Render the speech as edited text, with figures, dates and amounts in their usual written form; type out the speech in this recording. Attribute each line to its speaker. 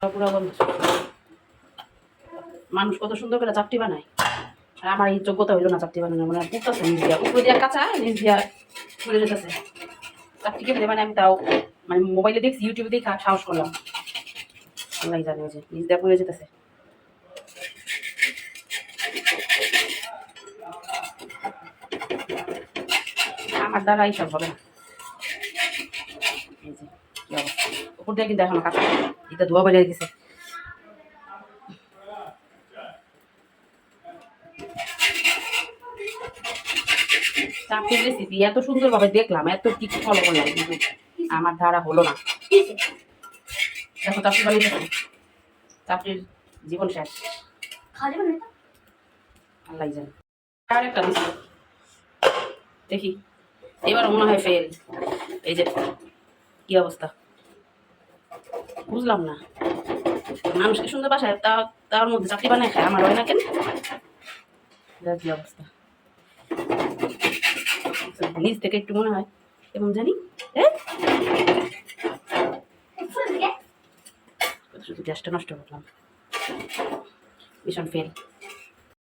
Speaker 1: পুরো বন্ধ। মানুষ কত সুন্দর করে চাপটি বানায়, আর আমার এই যোগ্যতা হইলো না চাপটি বানানো, মানে পুরতেছে নিজ দিয়া, উপরে দিয়া কাঁচা নিজ দিয়া পড়ে যেতেছে। চাপটি কেমন মানে আমি তাও মানে মোবাইলে দেখছি, ইউটিউবে দেখে সাহস করলাম, আল্লাহ জানে যে নিজ দিয়া পড়ে যেতেছে। আমার দ্বারা এইসব হবে না। এই যে কি অবস্থা, উপর দিয়ে কিন্তু এখন কাঁচা, এটা ধোয়া বেরিয়ে গেছে। চাপটির রেসিপি এত সুন্দরভাবে দেখলাম, এত কিছু ফলো করলাম, কিন্তু আমার দ্বারা হলো না। দেখো চাপটি বানিয়ে চাপটির জীবন শেষ, আল্লাহ জানে। আর একটা দিচ্ছি, দেখি এবার মনে হয় ফেল। এই যে কি অবস্থা, বুঝলাম না, মানুষকে সুন্দর বাসায় তার মধ্যে চাকরি বানায় খায়, আমার হয় না কেন? কি অবস্থা, নিজ থেকে একটু মনে হয় কেমন জানি, শুধু গ্যাসটা নষ্ট করলাম, ভীষণ ফেল।